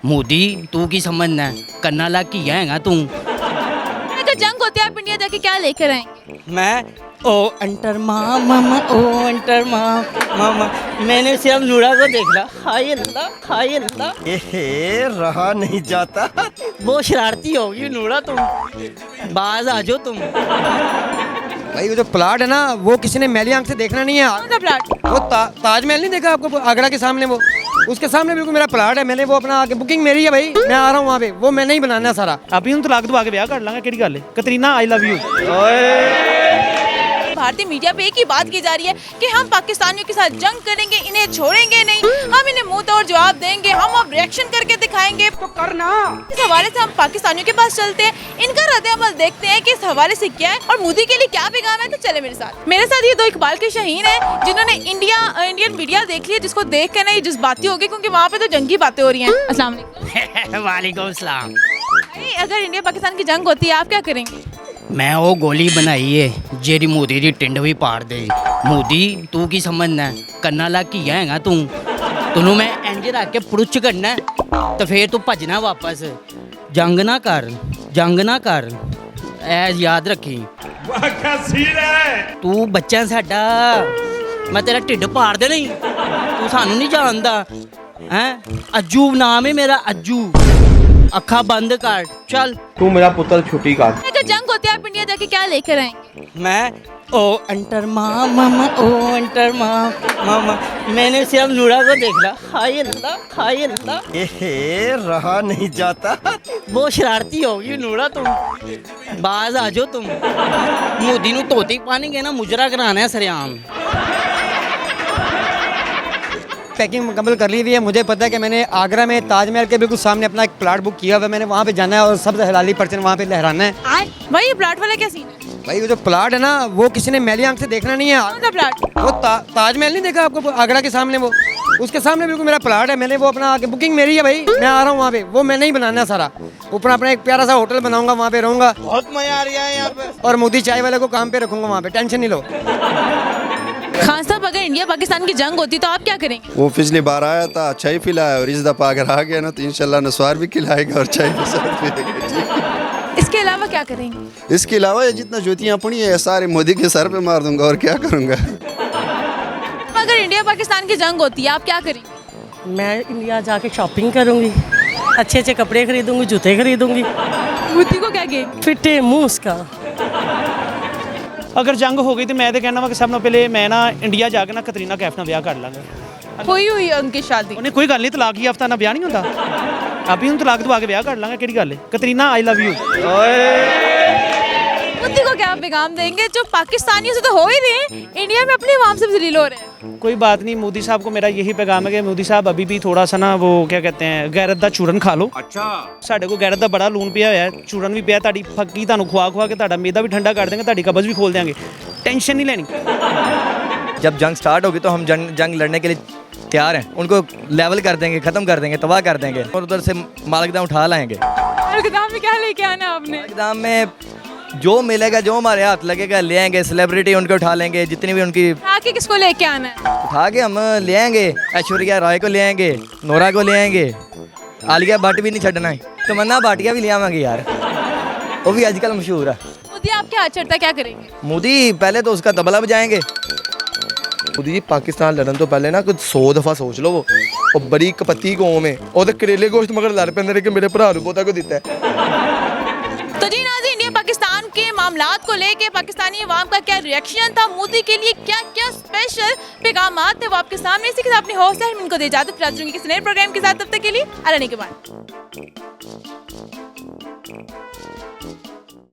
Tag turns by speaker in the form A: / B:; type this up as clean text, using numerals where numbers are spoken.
A: मोदी तू की समझना है, करना लाग की आएगा तू।
B: अगर जंग होती है आप इंडिया जाके क्या लेकर आएंगे?
A: मैं ओ अंटर मामा ओ अंटर मामा मैंने सिर्फ नूरा को देख ला। हाय अल्लाह
C: एहे, रहा नहीं जाता।
A: वो शरारती होगी नूरा, तुम बाज आ जाओ तुम।
C: भाई वो जो प्लाट है ना, वो किसी ने मैली आंख से देखना नहीं है।
B: कौन सा प्लाट?
C: वो ताजमहल नहीं देखा आपको आगरा के सामने? वो उसके सामने बिल्कुल मेरा प्लाट है। मैंने वो अपना आगे बुकिंग मेरी है भाई, मैं आ रहा हूँ वहाँ पे। वो मैंने ही बनाना है सारा।
D: अभी हम तलाक दवा के ब्याह कर लांगे, केड़ी गल है? Katrina I love you.
B: भारतीय मीडिया पे एक ही बात की जा रही है कि हम पाकिस्तानियों के साथ जंग करेंगे, इन्हें छोड़ेंगे नहीं, हम इन्हें मुंह तोड़ जवाब देंगे, हम अब रिएक्शन करके दिखाएंगे। तो करना। इस हवाले से हम पाकिस्तानियों के पास चलते हैं, इनका रद्द-ए-अमल देखते हैं कि इस हवाले से क्या है और मोदी के लिए क्या पैगाम है। तो चले मेरे साथ ये दो इकबाल के शहीन हैं जिन्होंने इंडियन मीडिया देख लिया, जिसको देख कर ना ये जज्बाती हो गए क्योंकि वहाँ पे तो जंगी बातें हो रही हैं। अस्सलाम वालेकुम।
A: वालेकुम सलाम।
B: अगर इंडिया पाकिस्तान की जंग होती है आप क्या करेंगे?
A: मैं वो गोली बनाई है जेरी मोदी की टिंड भी पाड़ दे। मोदी तू की समझना है, करना लाग की आएगा तू। तूनू मैं इंज रख के पुरुष करना है तो फिर तू भजना वापस। जंग ना कर ऐ याद रखी। तू बच्चा साडा, मैं तेरा ढिड पाड़ दे नहीं। तू सानू नहीं जानदा हैं? अज्जू नाम है मेरा, अज्जू। अखा बंद कर, चल।
E: तू मेरा पुत्र छुट्टी काट।
B: अगर जंग होती है आप इंडिया जाके क्या लेकर आएंगे?
A: मैं ओ अंटर मामा ओ अंटर मामा मैंने सिर्फ नूरा को देख ला। हाय अल्लाह
C: एहे, रहा नहीं जाता।
A: वो शरारती होगी नूरा, तुम बाज आ जाओ तुम। मोदी नू धोती पानी के ना मुजरा कराना है सरेआम।
C: पैकिंग मुकम्मल कर ली हुई है। मुझे पता है कि मैंने आगरा में ताजमहल के बिल्कुल सामने अपना एक प्लाट बुक किया हुआ है। मैंने वहाँ पे जाना है और सबसे हलाली परचम वहाँ पे लहराना है।
B: भाई ये प्लाट वाला क्या सीन है?
C: भाई वो जो प्लाट है ना, वो किसी ने मैली आंख से देखना नहीं है।
B: कौन सा प्लाट?
C: वो ताजमहल नहीं देखा आपको आगरा के सामने? वो उसके सामने बिल्कुल मेरा प्लाट है। मैंने वो अपना आगे बुकिंग मेरी है भाई, मैं आ रहा हूँ वहाँ पे। वो मैंने ही बनाना है सारा। ऊपर अपना एक प्यारा सा होटल बनाऊंगा, वहाँ पे रहूंगा।
E: बहुत मजा आ रहा है यहाँ पे।
C: और मोदी चाय वाले को काम पे रखूंगा वहाँ पे, टेंशन नहीं लो।
B: खान साहब अगर इंडिया पाकिस्तान की जंग होती तो आप क्या करेंगे?
F: वो पिछली बार आया था, अच्छा ही खिलाया, और इस दफ़ा अगर आ गया ना तो इंशाल्लाह नस्वार भी खिलाएगा और चाय के साथ पिएगा जी।
B: इसके अलावा क्या करेंगे?
F: इसके अलावा ये जितना ज्योतियाँ पड़ी है सारे मोदी के सर पे मार दूंगा और क्या करूँगा।
B: अगर इंडिया पाकिस्तान की जंग होती है आप क्या करेंगे?
G: मैं इंडिया जाके शॉपिंग करूंगी, अच्छे अच्छे कपड़े खरीदूंगी, जूते खरीदूंगी।
B: मोदी को क्या कहेंगे?
G: फिटे मुंह उसका।
D: अगर जंग हो गई तो मैं तो कहना वा कि सब नाल पहले मैं ना इंडिया जाके ना कतरीना कैफ नाल ब्याह कर लांगा।
B: हुई है उनकी शादी।
D: उन्हें कोई गल नहीं, तलाक ही हफ्ता ना ब्याह नहीं होता। अभी हम तलाक दवा के ब्याह कर लांगे, केड़ी गल है? Katrina I love you.
B: Modi को क्या पैगाम देंगे जो पाकिस्तानियों से तो हो ही रहे, इंडिया में अपने आवाम से जलील हो रहे हैं?
D: कोई बात नहीं, मोदी साहब को मेरा यही पैगाम है कि मोदी साहब अभी भी थोड़ा सा ना वो क्या कहते हैं गैरत दा चूरन खा लो।
E: अच्छा।
D: ਸਾਡੇ ਕੋਲ ਗੈਰਤ ਦਾ ਬੜਾ ਲੂਣ ਪਿਆ ਹੋਇਆ ਹੈ, ਚੂਰਨ ਵੀ ਪਿਆ, ਤੁਹਾਡੀ ਫੱਕੀ ਤੁਹਾਨੂੰ ਖਵਾ ਕੇ ਤੁਹਾਡਾ ਮੇਦਾ ਵੀ ਠੰਡਾ ਕਰ ਦੇਂਗੇ, ਤੁਹਾਡੀ ਕਬਜ਼ ਵੀ ਖੋਲ ਦੇंगे, टेंशन नहीं लेनी।
H: जब जंग स्टार्ट होगी तो हम जंग लड़ने के लिए तैयार हैं। उनको लेवल कर देंगे, ख़त्म कर देंगे, तबाह कर देंगे और उधर से मालकदाम उठा लाएंगे।
B: मालकदाम में क्या लेके आना आपने?
H: मालकदाम में जो मिलेगा, जो हमारे हाथ लगेगा ले आएंगे। सेलिब्रिटी उनको उठा लेंगे, जितनी भी उनकी।
B: आके किसको लेके आना है?
H: उठा के हम ले आएंगे, ऐश्वर्या राय को ले आएंगे, नोरा को ले आएंगे, आलिया भट्ट भी नहीं छड़ना है, तमन्ना भाटिया भी ले आवेंगे यार, वो भी आजकल मशहूर है।
B: मोदी आपके हाथ चढ़ता क्या करेंगे?
H: मोदी पहले तो उसका तबला बजाएंगे।
E: मोदी जी पाकिस्तान लड़न तो पहले ना कुछ 100 दफा सोच लो। वो बड़ी कपत्ती कौम है, और करेले गोश्त मगर लड़ पैंदे कि मेरे भरा पोता को दिता है।
B: तो जी नाज़रीन, इंडिया पाकिस्तान के मामलात को लेके पाकिस्तानी अवाम का क्या रिएक्शन था, मोदी के लिए क्या क्या स्पेशल पैगाम थे वो आपके सामने। इसी के साथ अपनी होस्ट है इनको दे इजाजत, फिर दूंगी किसी नए प्रोग्राम के साथ। तब तक के लिए अल्लाह ने के बाद।